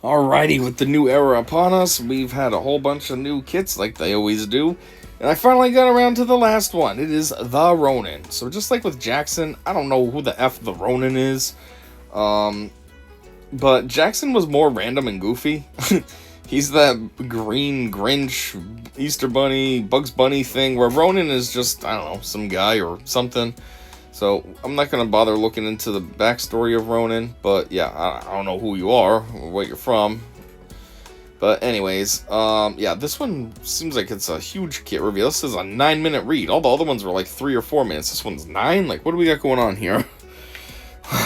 Alrighty, with the new era upon us, we've had a whole bunch of new kits like they always do. And I finally got around to the last one. It is the Ronin. So just like with Jackson, I don't know who the F the Ronin is. But Jackson was more random and goofy. He's that green Grinch, Easter Bunny, Bugs Bunny thing, where Ronin is just, I don't know, some guy or something. So I'm not going to bother looking into the backstory of Ronin, but yeah, I don't know who you are or where you're from. But anyways, yeah, this one seems like it's a huge kit reveal. This is a 9-minute read. All the other ones were like 3 or 4 minutes. This one's 9? Like, what do we got going on here?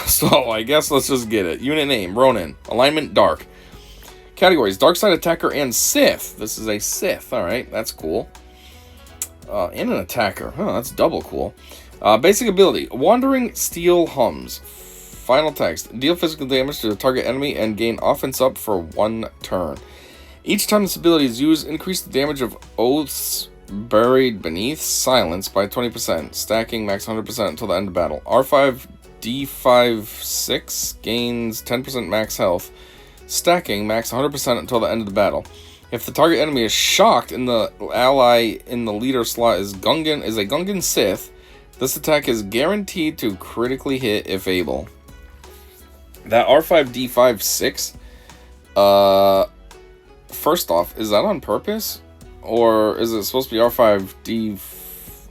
So I guess let's just get it. Unit name, Ronin. Alignment, Dark. Categories, Dark Side Attacker and Sith. This is a Sith. Alright, that's cool. And an Attacker. Huh, that's double cool. Basic ability, Wandering Steel Hums. Final text, deal physical damage to the target enemy and gain offense up for 1 turn. Each time this ability is used, increase the damage of oaths buried beneath silence by 20%, stacking max 100% until the end of battle. R5 D5 6 gains 10% max health, stacking max 100% until the end of the battle. If the target enemy is shocked and the ally in the leader slot is a Gungan Sith, this attack is guaranteed to critically hit if able. That R5D5 6, first off, is that on purpose? Or is it supposed to be R5D...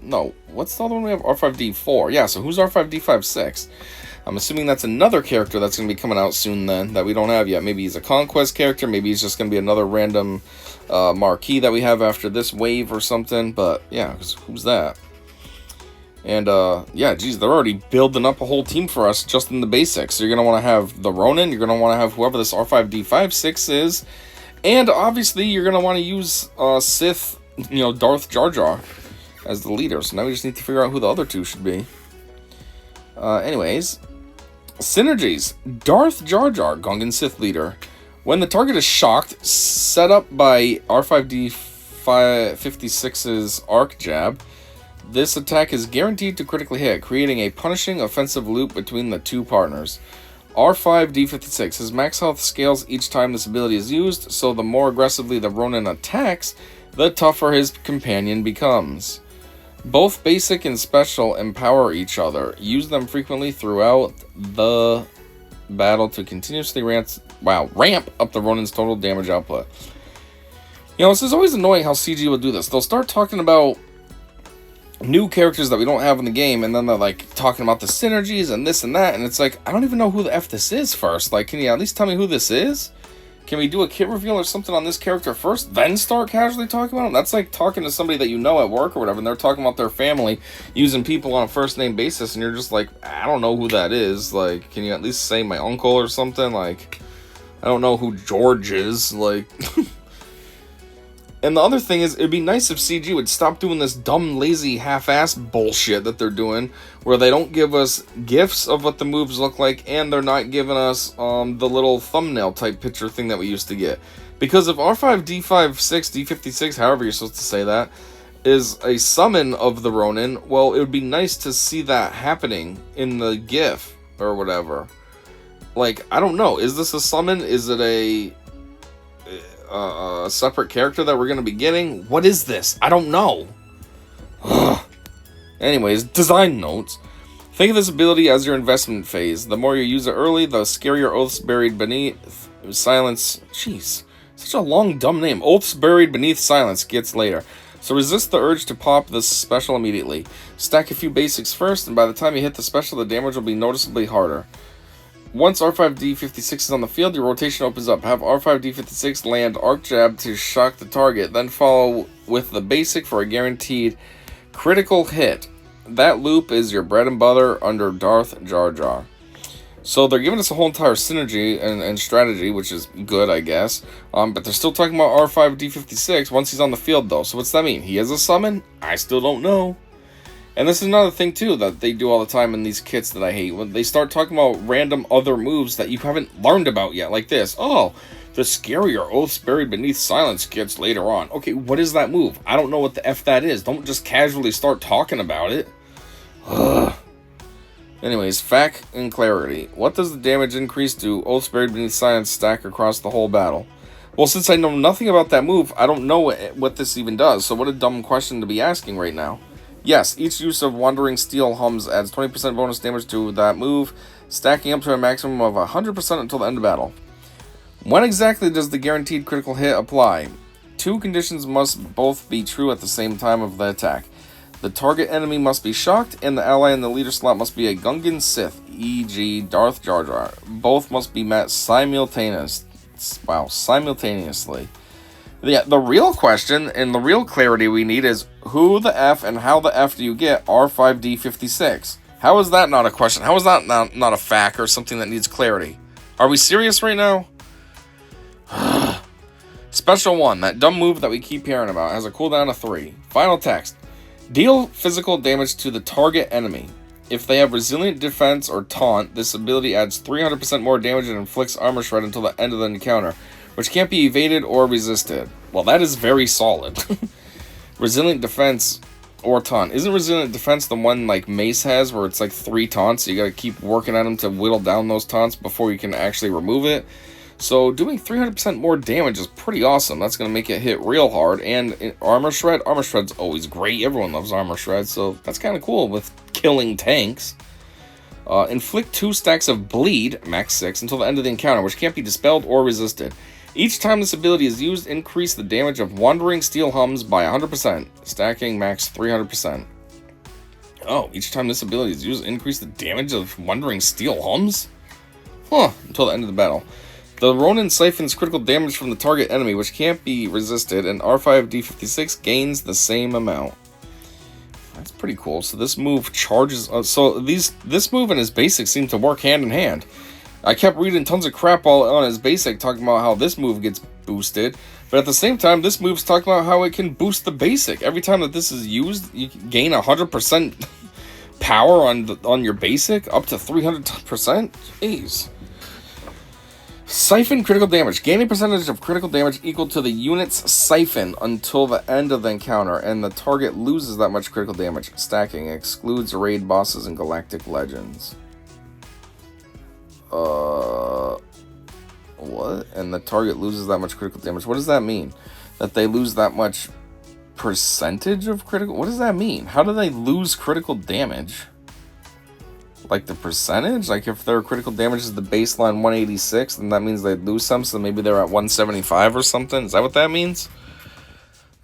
No, what's the other one we have? R5D4. Yeah, so who's R5D5 6? I'm assuming that's another character that's going to be coming out soon then, that we don't have yet. Maybe he's a Conquest character, maybe he's just going to be another random Marquee that we have after this wave or something. But yeah, who's that? And, yeah, geez, they're already building up a whole team for us just in the basics. So you're going to want to have the Ronin, you're going to want to have whoever this R5D56 is, and obviously you're going to want to use Sith, Darth Jar Jar as the leader. So now we just need to figure out who the other two should be. Anyways, synergies. Darth Jar Jar, Gungan Sith leader. When the target is shocked, set up by R5D56's Arc Jab, this attack is guaranteed to critically hit, creating a punishing offensive loop between the two partners. R5D56. His max health scales each time this ability is used, so the more aggressively the Ronin attacks, the tougher his companion becomes. Both basic and special empower each other. Use them frequently throughout the battle to continuously ramp up the Ronin's total damage output. This is always annoying how CG will do this. They'll start talking about new characters that we don't have in the game, and then they're like talking about the synergies and this and that, and it's like, I don't even know who the F this is first. Like, can you at least tell me who this is? Can we do a kit reveal or something on this character first, then start casually talking about him? That's like talking to somebody that you know at work or whatever, and they're talking about their family using people on a first name basis, and you're just like, I don't know who that is. Like, can you at least say my uncle or something? Like, I don't know who George is. Like, and the other thing is, it'd be nice if CG would stop doing this dumb, lazy, half-ass bullshit that they're doing, where they don't give us GIFs of what the moves look like, and they're not giving us the little thumbnail-type picture thing that we used to get. Because if R5D56, D56, however you're supposed to say that, is a summon of the Ronin, well, it would be nice to see that happening in the GIF, or whatever. Like, I don't know, is this a summon? Is it a separate character that we're going to be getting? What is this? I don't know. Anyways, design notes. Think of this ability as your investment phase. The more you use it early, the scarier oaths buried beneath silence. Jeez, such a long, dumb name. Oaths buried beneath silence gets later. So resist the urge to pop this special immediately. Stack a few basics first, and by the time you hit the special, the damage will be noticeably harder. Once R5D56 is on the field, your rotation opens up. Have R5D56 land Arc Jab to shock the target, then follow with the basic for a guaranteed critical hit. That loop is your bread and butter under Darth Jar Jar. So they're giving us a whole entire synergy and strategy, which is good, I guess. But they're still talking about R5D56 once he's on the field, though. So what's that mean? He has a summon? I still don't know. And this is another thing, too, that they do all the time in these kits that I hate. When they start talking about random other moves that you haven't learned about yet, like this. Oh, the scarier oaths buried beneath silence gets later on. Okay, what is that move? I don't know what the F that is. Don't just casually start talking about it. Ugh. Anyways, fact and clarity. What does the damage increase to Oaths Buried Beneath Silence stack across the whole battle? Well, since I know nothing about that move, I don't know what this even does, so what a dumb question to be asking right now. Yes, each use of Wandering Steel Hums adds 20% bonus damage to that move, stacking up to a maximum of 100% until the end of battle. When exactly does the guaranteed critical hit apply? Two conditions must both be true at the same time of the attack. The target enemy must be shocked, and the ally in the leader slot must be a Gungan Sith, e.g. Darth Jar Jar. Both must be met simultaneously. The real question and the real clarity we need is who the F and how the F do you get R5D56? How is that not a question? How is that not a fact or something that needs clarity? Are we serious right now? Special 1, that dumb move that we keep hearing about, has a cooldown of 3. Final text. Deal physical damage to the target enemy. If they have resilient defense or taunt, this ability adds 300% more damage and inflicts armor shred until the end of the encounter, which can't be evaded or resisted. Well, that is very solid. Resilient defense or taunt. Isn't resilient defense the one like Mace has, where it's like 3 taunts? So you gotta keep working at them to whittle down those taunts before you can actually remove it. So doing 300% more damage is pretty awesome. That's going to make it hit real hard. And Armor Shred. Armor Shred's always great. Everyone loves Armor Shred. So that's kind of cool with killing tanks. Inflict 2 stacks of Bleed, max 6, until the end of the encounter, which can't be dispelled or resisted. Each time this ability is used, increase the damage of Wandering Steel Hums by 100%, stacking max 300%. Oh, each time this ability is used, increase the damage of Wandering Steel Hums? Huh, until the end of the battle. The Ronin siphons critical damage from the target enemy, which can't be resisted, and R5D56 gains the same amount. That's pretty cool. So this move charges... this move and his basic seem to work hand in hand. I kept reading tons of crap all on his basic, talking about how this move gets boosted, but at the same time, this move's talking about how it can boost the basic. Every time that this is used, you can gain 100% power on your basic, up to 300%. Jeez. Siphon critical damage. Gain a percentage of critical damage equal to the unit's siphon until the end of the encounter, and the target loses that much critical damage. Stacking excludes raid bosses and galactic legends. What? And the target loses that much critical damage. What does that mean? That they lose that much percentage of critical... What does that mean? How do they lose critical damage? Like the percentage? Like if their critical damage is the baseline 186, then that means they lose some, so maybe they're at 175 or something? Is that what that means?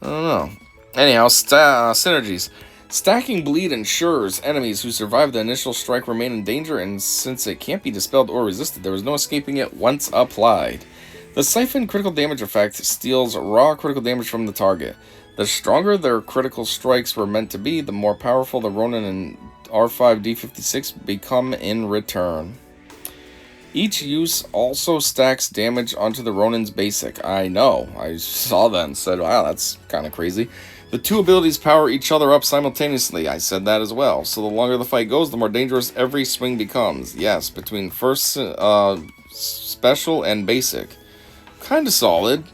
I don't know. Anyhow, synergies. Stacking Bleed ensures enemies who survive the initial strike remain in danger, and since it can't be dispelled or resisted, there is no escaping it once applied. The Siphon critical damage effect steals raw critical damage from the target. The stronger their critical strikes were meant to be, the more powerful the Ronin and R5D56 become in return. Each use also stacks damage onto the Ronin's basic. I know. I saw that and said, wow, that's kind of crazy. The two abilities power each other up simultaneously. I said that as well. So the longer the fight goes, the more dangerous every swing becomes. Yes, between first special and basic. Kind of solid.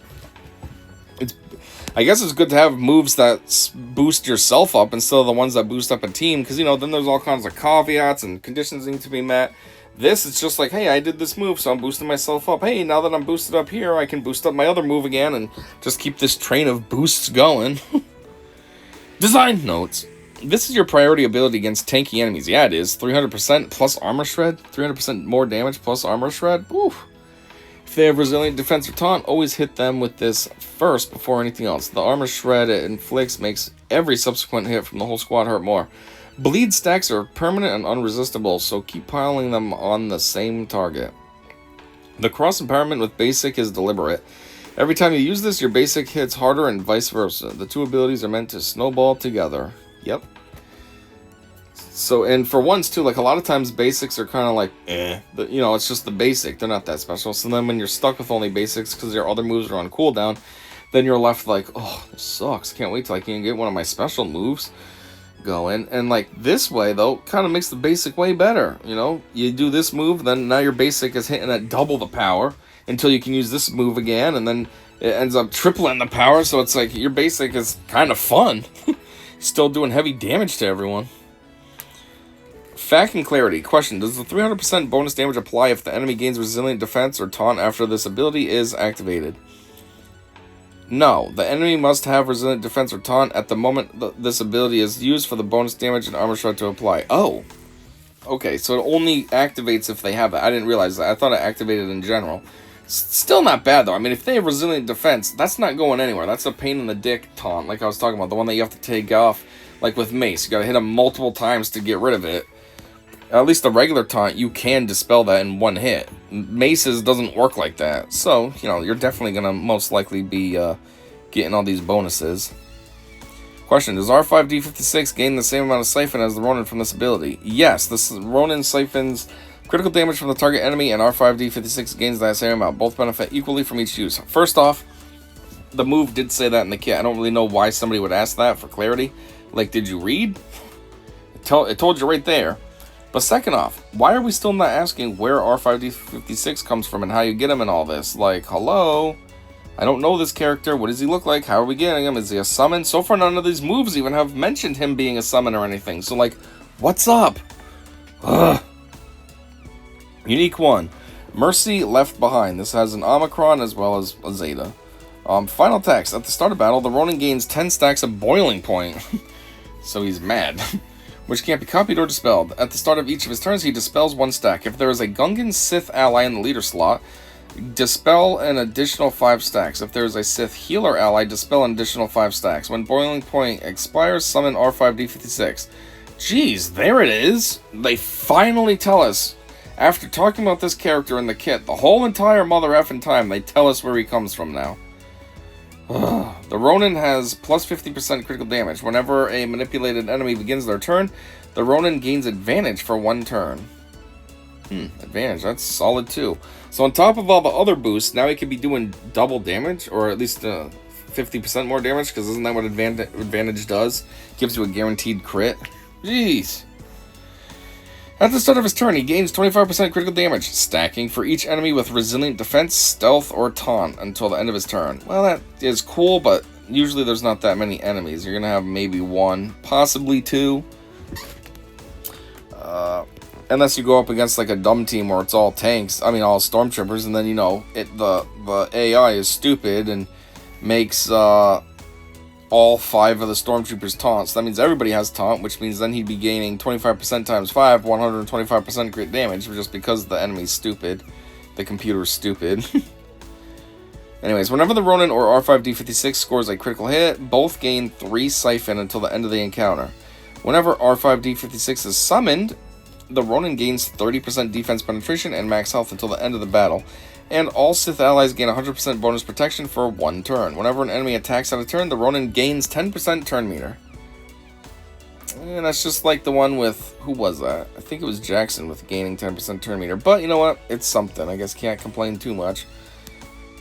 I guess it's good to have moves that boost yourself up instead of the ones that boost up a team, because, you know, then there's all kinds of caveats and conditions need to be met. This, it's just like, hey, I did this move, so I'm boosting myself up. Hey, now that I'm boosted up here, I can boost up my other move again and just keep this train of boosts going. Design notes. This is your priority ability against tanky enemies. Yeah, it is. 300% plus armor shred. 300% more damage plus armor shred. Oof. If they have resilient defense or taunt, always hit them with this first before anything else. The armor shred it inflicts makes every subsequent hit from the whole squad hurt more. Bleed stacks are permanent and unresistible, so keep piling them on the same target. The cross empowerment with basic is deliberate. Every time you use this, your basic hits harder and vice versa. The two abilities are meant to snowball together. Yep. So, and for once too, like a lot of times basics are kind of like, you know, it's just the basic. They're not that special. So then when you're stuck with only basics because your other moves are on cooldown, then you're left like, oh, this sucks. Can't wait till I can get one of my special moves going. And like this way though, kind of makes the basic way better. You know, you do this move, then now your basic is hitting at double the power until you can use this move again, and then it ends up tripling the power. So it's like your basic is kind of fun. Still doing heavy damage to everyone. Fact and clarity. Question. Does the 300% bonus damage apply if the enemy gains resilient defense or taunt after this ability is activated? No. The enemy must have resilient defense or taunt at the moment this ability is used for the bonus damage and armor shot to apply. Oh. Okay, so it only activates if they have it. I didn't realize that. I thought it activated in general. Still not bad, though. I mean, if they have resilient defense, that's not going anywhere. That's a pain in the dick taunt, like I was talking about. The one that you have to take off, like with Mace. You gotta hit him multiple times to get rid of it. At least the regular taunt, you can dispel that in one hit. Mace's doesn't work like that. So, you know, you're definitely going to most likely be getting all these bonuses. Question, does R5D56 gain the same amount of siphon as the Ronin from this ability? Yes, this Ronin siphons critical damage from the target enemy, and R5D56 gains that same amount. Both benefit equally from each use. First off, the move did say that in the kit. I don't really know why somebody would ask that for clarity. Like, did you read? It told you right there. But second off, why are we still not asking where R5D56 comes from and how you get him and all this? Like, hello? I don't know this character. What does he look like? How are we getting him? Is he a summon? So far, none of these moves even have mentioned him being a summon or anything. So, like, what's up? Ugh. Unique 1. Mercy Left Behind. This has an Omicron as well as a Zeta. Final text. At the start of battle, the Ronin gains 10 stacks of Boiling Point. So he's mad. Which can't be copied or dispelled. At the start of each of his turns, he dispels 1 stack. If there is a Gungan Sith ally in the leader slot, dispel an additional 5 stacks. If there is a Sith healer ally, dispel an additional 5 stacks. When Boiling Point expires, summon R5D56. Jeez, there it is! They finally tell us, after talking about this character in the kit, the whole entire mother effing time, they tell us where he comes from now. The Ronin has plus 50% critical damage. Whenever a manipulated enemy begins their turn, the Ronin gains advantage for 1 turn. Advantage, that's solid too. So on top of all the other boosts, now he could be doing double damage, or at least 50% more damage, because isn't that what advantage does? Gives you a guaranteed crit. Jeez. At the start of his turn, he gains 25% critical damage, stacking for each enemy with resilient defense, stealth, or taunt until the end of his turn. Well, that is cool, but usually there's not that many enemies. You're going to have maybe 1, possibly 2. Unless you go up against like a dumb team where it's all tanks, all stormtroopers, and then, you know, the AI is stupid and makes all 5 of the stormtroopers taunts. That means everybody has taunt, which means then he'd be gaining 25% times 5, 125% crit damage, just because the enemy's stupid. The computer's stupid. Anyways, whenever the Ronin or R5D56 scores a critical hit, both gain 3 siphon until the end of the encounter. Whenever R5D56 is summoned, the Ronin gains 30% defense penetration and max health until the end of the battle. And all Sith allies gain 100% bonus protection for 1 turn. Whenever an enemy attacks out of turn, the Ronin gains 10% turn meter. And that's just like the one with, who was that? I think it was Jackson with gaining 10% turn meter. But you know what? It's something. I guess can't complain too much.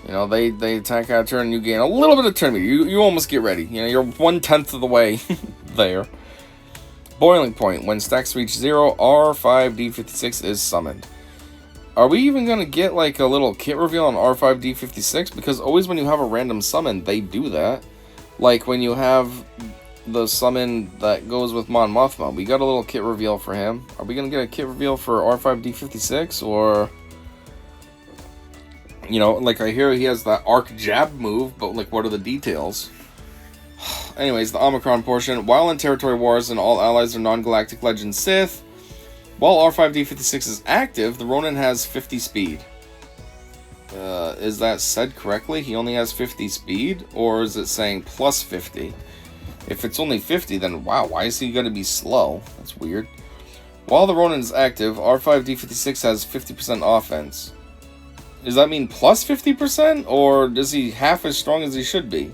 You know, they attack out of turn and you gain a little bit of turn meter. You almost get ready. You know, you're 1/10 of the way there. Boiling Point. When stacks reach 0, R5D56 is summoned. Are we even going to get like a little kit reveal on R5D56? Because always when you have a random summon, they do that. Like when you have the summon that goes with Mon Mothma. We got a little kit reveal for him. Are we going to get a kit reveal for R5D56? Or, you know, like I hear he has that arc jab move, but like what are the details? Anyways, the Omicron portion. While in territory wars and all allies are non-galactic legend Sith, while R5D56 is active, the Ronin has 50 speed. Is that said correctly? He only has 50 speed? Or is it saying plus 50? If it's only 50, then wow, why is he going to be slow? That's weird. While the Ronin is active, R5D56 has 50% offense. Does that mean plus 50%? Or is he half as strong as he should be?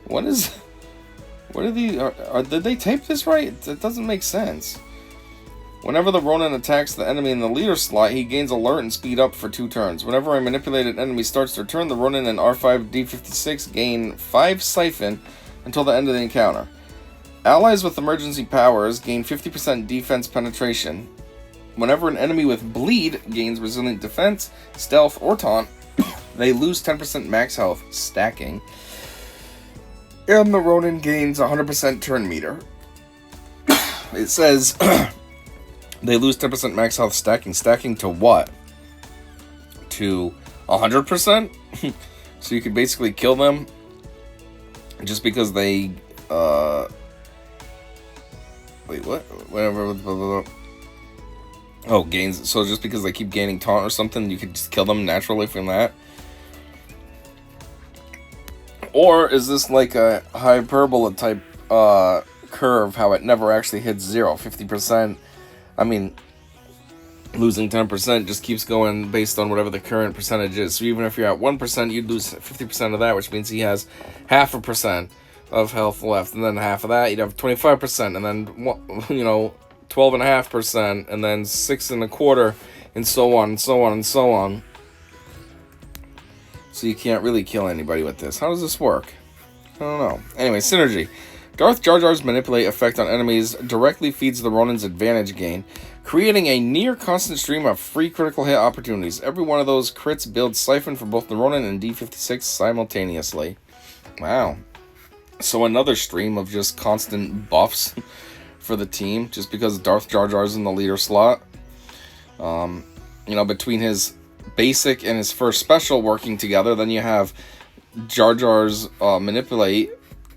What are these? Did they tape this right? It doesn't make sense. Whenever the Ronin attacks the enemy in the leader slot, he gains alert and speed up for 2 turns. Whenever a manipulated enemy starts their turn, the Ronin and R5D56 gain 5 siphon until the end of the encounter. Allies with emergency powers gain 50% defense penetration. Whenever an enemy with bleed gains resilient defense, stealth, or taunt, they lose 10% max health, stacking. And the Ronin gains 100% turn meter. It says, They lose 10% max health stacking. Stacking to what? To 100%? So you could basically kill them just because they... Wait, what? Whatever. Blah, blah, blah. Oh, gains. So just because they keep gaining taunt or something, you could just kill them naturally from that? Or is this like a hyperbola type curve, how it never actually hits 0? 50%, I mean, losing 10% just keeps going based on whatever the current percentage is. So even if you're at 1%, you'd lose 50% of that, which means he has 0.5% of health left. And then half of that, you'd have 25%. And then, 12.5%. And then 6.25%. And so on, and so on, and so on. So you can't really kill anybody with this. How does this work? I don't know. Anyway, synergy. Darth Jar Jar's manipulate effect on enemies directly feeds the Ronin's advantage gain, creating a near constant stream of free critical hit opportunities. Every one of those crits builds Siphon for both the Ronin and D56 simultaneously. Wow. So another stream of just constant buffs for the team, just because Darth Jar Jar's in the leader slot. Between his basic and his first special working together, then you have Jar Jar's manipulate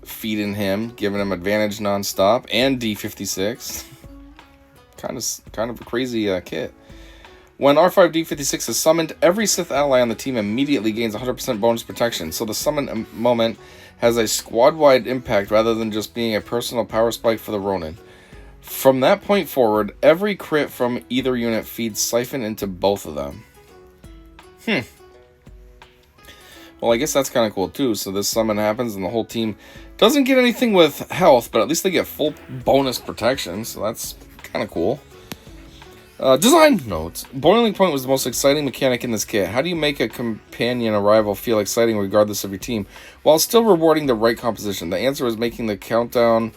feeding him, giving him advantage nonstop, and D56. Kind of a crazy kit. When R5D56 is summoned, every Sith ally on the team immediately gains 100% bonus protection, so the summon moment has a squad-wide impact rather than just being a personal power spike for the Ronin. From that point forward, every crit from either unit feeds Siphon into both of them. Well, I guess that's kind of cool too. So this summon happens and the whole team doesn't get anything with health, but at least they get full bonus protection, so that's kind of cool. Design notes. Boiling Point was the most exciting mechanic in this kit. How do you make a companion arrival feel exciting regardless of your team, while still rewarding the right composition? The answer is making the countdown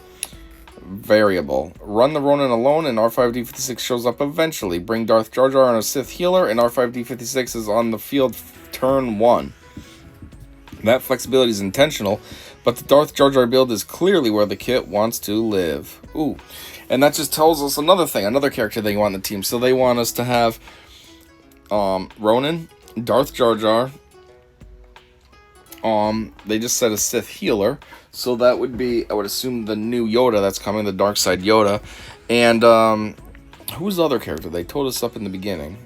variable. Run the Ronin alone and R5D56 shows up eventually. Bring Darth Jar Jar on a Sith healer and R5D56 is on the field turn 1. That flexibility is intentional, but the Darth Jar Jar build is clearly where the kit wants to live. Ooh. And that just tells us another thing, another character they want in the team. So they want us to have Ronin, Darth Jar Jar. They just said a Sith healer. So that would be, I would assume, the new Yoda that's coming, the Dark Side Yoda. And who's the other character? They told us up in the beginning.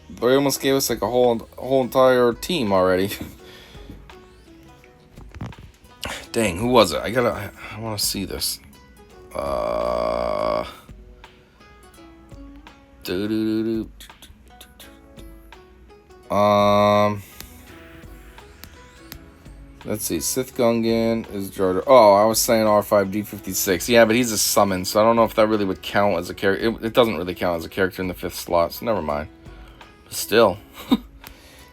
They almost gave us like a whole entire team already. Dang, who was it? I want to see this. Let's see. Sith Gungan is Jar Jar. Oh, I was saying R5D56. Yeah, but he's a summon, so I don't know if that really would count as a character. It doesn't really count as a character in the 5th slot, so never mind. But still.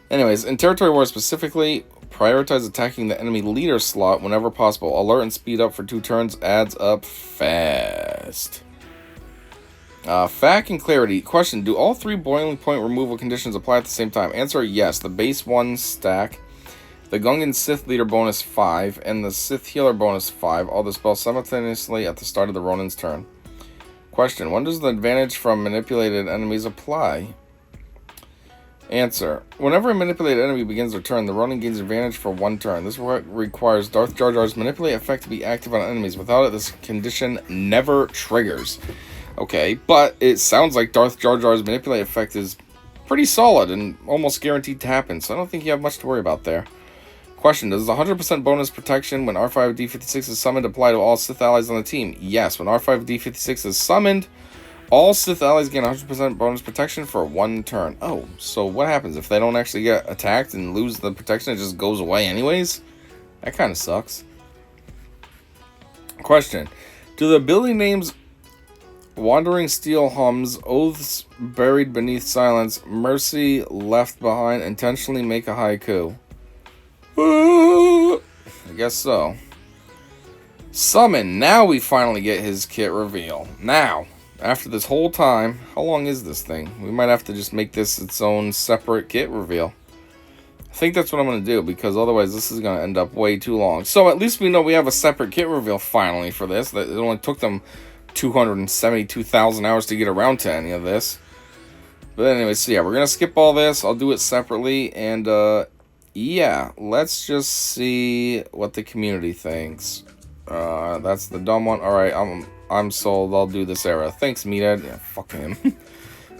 Anyways, in Territory War specifically, prioritize attacking the enemy leader slot whenever possible. Alert and speed up for 2 turns adds up fast. Fact and clarity. Question, do all 3 boiling point removal conditions apply at the same time? Answer, yes. The base 1 stack, the Gungan Sith leader bonus 5, and the Sith healer bonus 5 all dispel simultaneously at the start of the Ronin's turn. Question, when does the advantage from manipulated enemies apply? Answer. Whenever a manipulated enemy begins their turn, the Ronin gains advantage for 1 turn. This requires Darth Jar Jar's manipulate effect to be active on enemies. Without it, this condition never triggers. Okay, but it sounds like Darth Jar Jar's manipulate effect is pretty solid and almost guaranteed to happen, so I don't think you have much to worry about there. Question, does the 100% bonus protection when R5D56 is summoned apply to all Sith allies on the team? Yes, when R5D56 is summoned, all Sith allies gain 100% bonus protection for 1 turn. Oh, so what happens if they don't actually get attacked and lose the protection? It just goes away anyways? That kind of sucks. Question, do the ability names Wandering Steel hums, Oaths buried beneath silence, Mercy left behind intentionally make a haiku? I guess so. Summon. Now we finally get his kit reveal. Now, after this whole time, how long is this thing? We might have to just make this its own separate kit reveal. I think that's what I'm going to do, because otherwise this is going to end up way too long. So at least we know we have a separate kit reveal finally for this. It only took them 272,000 hours to get around to any of this. But anyway, so yeah, we're going to skip all this. I'll do it separately. And, yeah, let's just see what the community thinks. That's the dumb one. Alright, I'm sold. I'll do this era. Thanks, Meathead. Yeah, fuck him.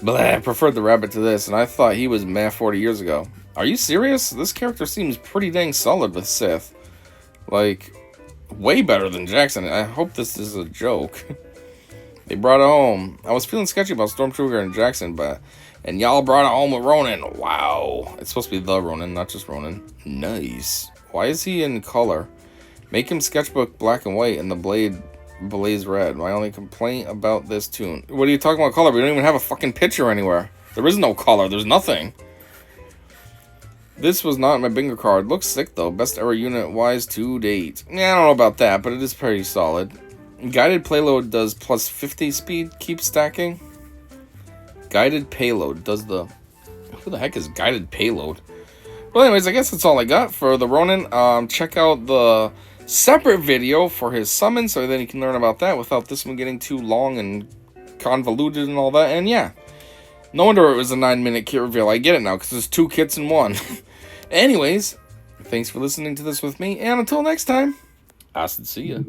But I preferred the rabbit to this, and I thought he was meh 40 years ago. Are you serious? This character seems pretty dang solid with Sith. Like, way better than Jackson. I hope this is a joke. They brought it home. I was feeling sketchy about Stormtrooper and Jackson, and y'all brought it home with Ronin. Wow. It's supposed to be the Ronin, not just Ronin. Nice. Why is he in color? Make him sketchbook black and white and the blade blaze red. My only complaint about this tune. What are you talking about color? We don't even have a fucking picture anywhere. There is no color. There's nothing. This was not my bingo card. Looks sick though. Best ever unit wise to date. Yeah, I don't know about that, but it is pretty solid. Guided payload does plus 50 speed. Keep stacking. Guided payload does the... Who the heck is guided payload? Well, anyways, I guess that's all I got for the Ronin. Check out the separate video for his summon, so then you can learn about that without this one getting too long and convoluted and all that. And yeah, no wonder it was a 9-minute kit reveal. I get it now, because there's 2 kits in one. Anyways, thanks for listening to this with me, and until next time, I said see ya.